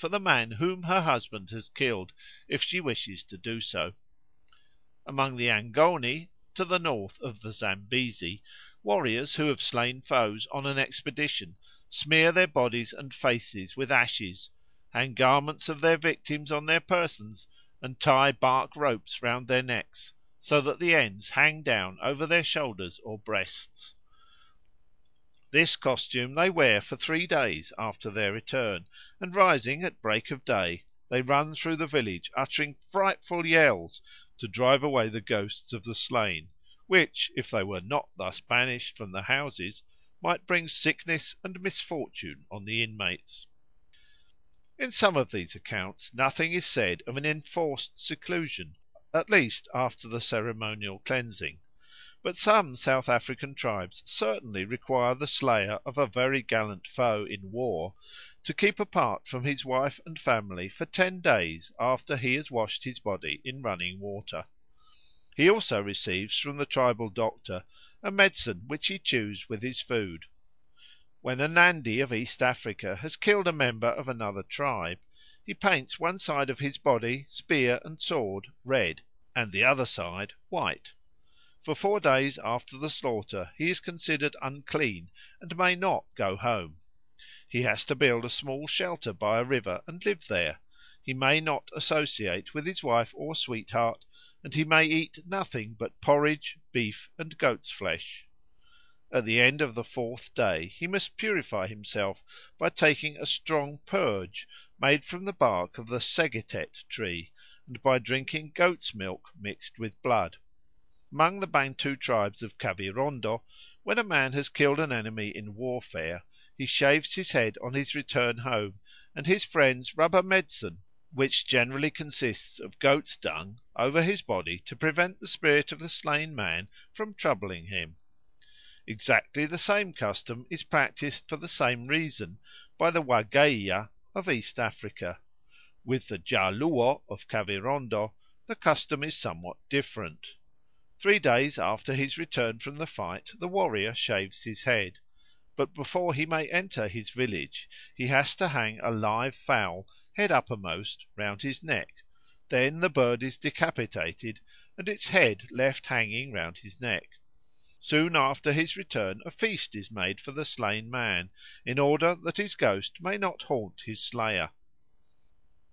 for the man whom her husband has killed, if she wishes to do so. Among the Angoni, to the north of the Zambesi, warriors who have slain foes on an expedition smear their bodies and faces with ashes, hang garments of their victims on their persons, and tie bark ropes round their necks, so that the ends hang down over their shoulders or breasts. This costume they wear for 3 days after their return, and rising at break of day, they run through the village uttering frightful yells to drive away the ghosts of the slain, which, if they were not thus banished from the houses, might bring sickness and misfortune on the inmates. In some of these accounts nothing is said of an enforced seclusion, at least after the ceremonial cleansing. But some South African tribes certainly require the slayer of a very gallant foe in war to keep apart from his wife and family for 10 days after he has washed his body in running water. He also receives from the tribal doctor a medicine which he chews with his food. When a Nandi of East Africa has killed a member of another tribe, he paints one side of his body, spear, and sword red, and the other side white. For 4 days after the slaughter he is considered unclean and may not go home. He has to build a small shelter by a river and live there. He may not associate with his wife or sweetheart, and he may eat nothing but porridge, beef, and goat's flesh. At the end of the 4th day he must purify himself by taking a strong purge made from the bark of the segetet tree, and by drinking goat's milk mixed with blood. Among the Bantu tribes of Kavirondo, when a man has killed an enemy in warfare, he shaves his head on his return home, and his friends rub a medicine, which generally consists of goat's dung, over his body to prevent the spirit of the slain man from troubling him. Exactly the same custom is practised for the same reason by the Wagaiya of East Africa. With the Jaluo of Kavirondo the custom is somewhat different. 3 days after his return from the fight the warrior shaves his head. But before he may enter his village he has to hang a live fowl, head uppermost, round his neck; then the bird is decapitated, and its head left hanging round his neck. Soon after his return a feast is made for the slain man, in order that his ghost may not haunt his slayer.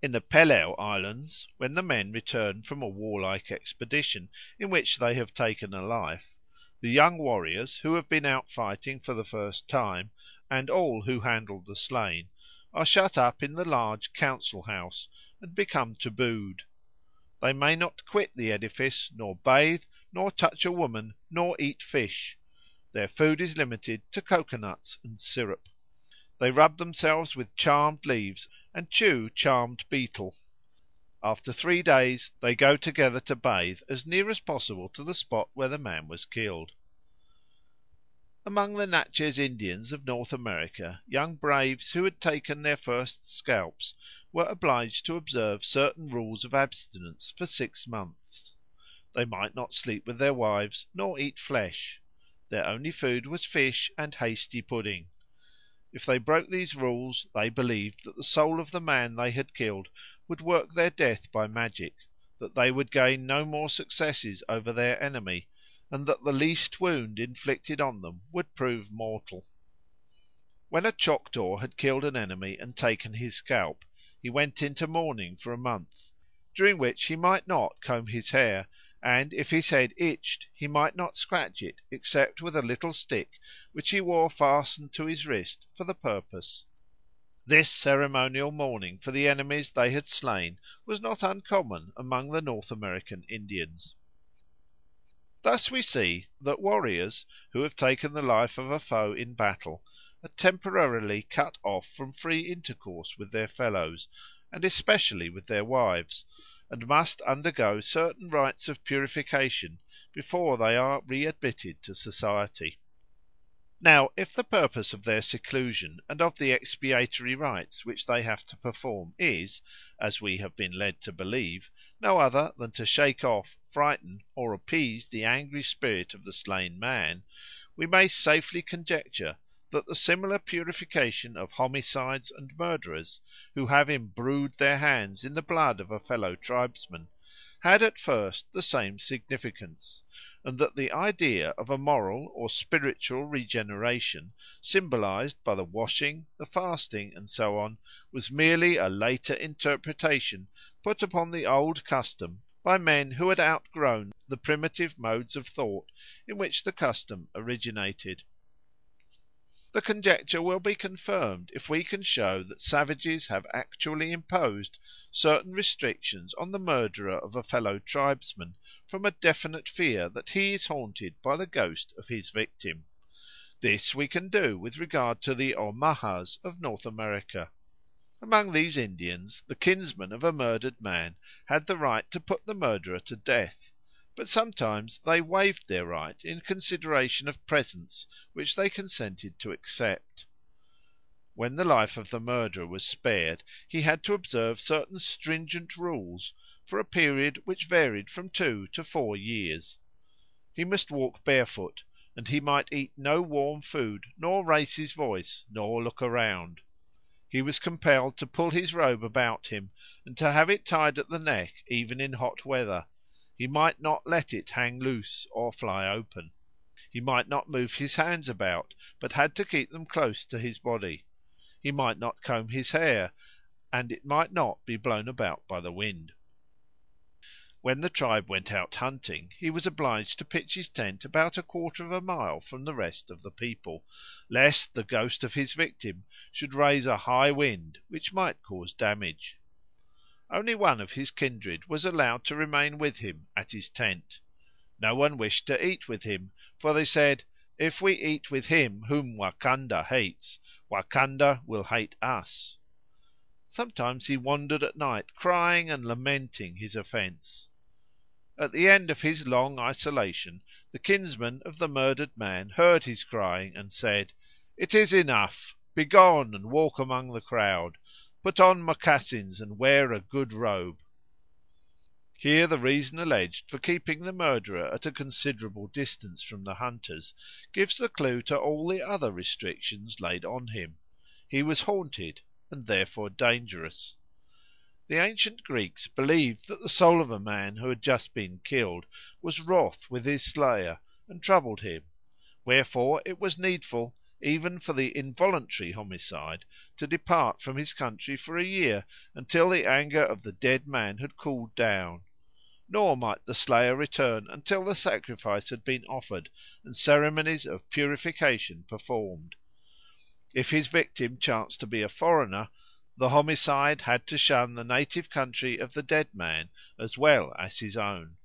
In the Peleo Islands, when the men return from a warlike expedition in which they have taken a life, the young warriors who have been out fighting for the first time, and all who handled the slain, are shut up in the large council house and become tabooed. They may not quit the edifice, nor bathe, nor touch a woman, nor eat fish. Their food is limited to coconuts and syrup. They rub themselves with charmed leaves and chew charmed betel. After 3 days they go together to bathe as near as possible to the spot where the man was killed. Among the Natchez Indians of North America young braves who had taken their first scalps were obliged to observe certain rules of abstinence for 6 months. They might not sleep with their wives nor eat flesh. Their only food was fish and hasty pudding. If they broke these rules, they believed that the soul of the man they had killed would work their death by magic, that they would gain no more successes over their enemy, and that the least wound inflicted on them would prove mortal. When a Choctaw had killed an enemy and taken his scalp, he went into mourning for a month, during which he might not comb his hair, and if his head itched he might not scratch it except with a little stick which he wore fastened to his wrist for the purpose. This ceremonial mourning for the enemies they had slain was not uncommon among the North American Indians. Thus we see that warriors who have taken the life of a foe in battle are temporarily cut off from free intercourse with their fellows, and especially with their wives, and must undergo certain rites of purification before they are readmitted to society. Now, if the purpose of their seclusion and of the expiatory rites which they have to perform is, as we have been led to believe, no other than to shake off, frighten, or appease the angry spirit of the slain man, we may safely conjecture that the similar purification of homicides and murderers, who have imbrued their hands in the blood of a fellow tribesman, had at first the same significance, and that the idea of a moral or spiritual regeneration, symbolised by the washing, the fasting, and so on, was merely a later interpretation put upon the old custom by men who had outgrown the primitive modes of thought in which the custom originated. The conjecture will be confirmed if we can show that savages have actually imposed certain restrictions on the murderer of a fellow tribesman from a definite fear that he is haunted by the ghost of his victim. This we can do with regard to the Omahas of North America. Among these Indians the kinsmen of a murdered man had the right to put the murderer to death, but sometimes they waived their right in consideration of presents which they consented to accept. When the life of the murderer was spared, he had to observe certain stringent rules for a period which varied from 2 to 4 years. He must walk barefoot, and he might eat no warm food, nor raise his voice, nor look around. He was compelled to pull his robe about him, and to have it tied at the neck even in hot weather. He might not let it hang loose or fly open. He might not move his hands about, but had to keep them close to his body. He might not comb his hair, and it might not be blown about by the wind. When the tribe went out hunting, he was obliged to pitch his tent about a quarter of a mile from the rest of the people, lest the ghost of his victim should raise a high wind which might cause damage. Only one of his kindred was allowed to remain with him at his tent. No one wished to eat with him, for they said, "If we eat with him whom Wakanda hates, Wakanda will hate us." Sometimes he wandered at night crying and lamenting his offence. At the end of his long isolation the kinsman of the murdered man heard his crying, and said, "It is enough. Begone and walk among the crowd. Put on moccasins and wear a good robe." Here the reason alleged for keeping the murderer at a considerable distance from the hunters gives the clue to all the other restrictions laid on him. He was haunted, and therefore dangerous. The ancient Greeks believed that the soul of a man who had just been killed was wroth with his slayer and troubled him; wherefore it was needful, even for the involuntary homicide, to depart from his country for a year, until the anger of the dead man had cooled down. Nor might the slayer return until the sacrifice had been offered and ceremonies of purification performed. If his victim chanced to be a foreigner, the homicide had to shun the native country of the dead man as well as his own.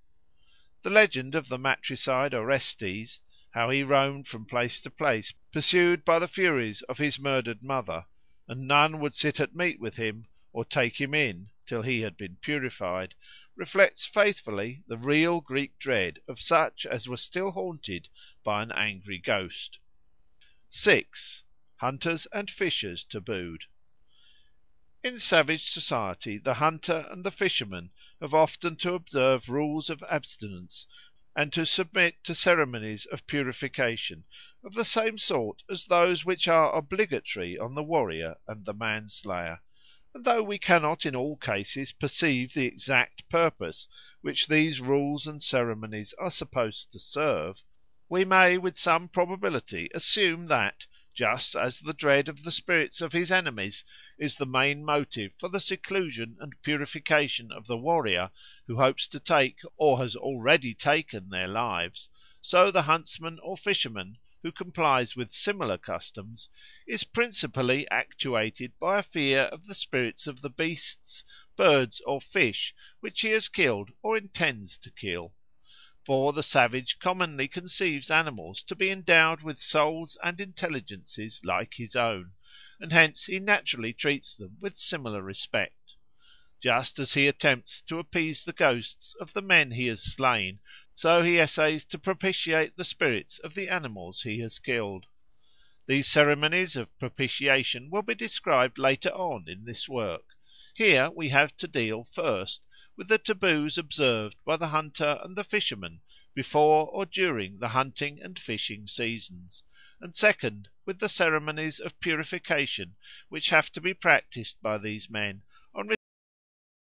The legend of the matricide Orestes, how he roamed from place to place, pursued by the furies of his murdered mother, and none would sit at meat with him, or take him in, till he had been purified, reflects faithfully the real Greek dread of such as were still haunted by an angry ghost. 6. Hunters and fishers tabooed. In savage society the hunter and the fisherman have often to observe rules of abstinence and to submit to ceremonies of purification, of the same sort as those which are obligatory on the warrior and the manslayer; and though we cannot in all cases perceive the exact purpose which these rules and ceremonies are supposed to serve, we may with some probability assume that, just as the dread of the spirits of his enemies is the main motive for the seclusion and purification of the warrior who hopes to take or has already taken their lives, so the huntsman or fisherman who complies with similar customs is principally actuated by a fear of the spirits of the beasts, birds, or fish which he has killed or intends to kill. For the savage commonly conceives animals to be endowed with souls and intelligences like his own, and hence he naturally treats them with similar respect. Just as he attempts to appease the ghosts of the men he has slain, so he essays to propitiate the spirits of the animals he has killed. These ceremonies of propitiation will be described later on in this work. Here we have to deal first with the taboos observed by the hunter and the fisherman before or during the hunting and fishing seasons, and second, with the ceremonies of purification which have to be practised by these men,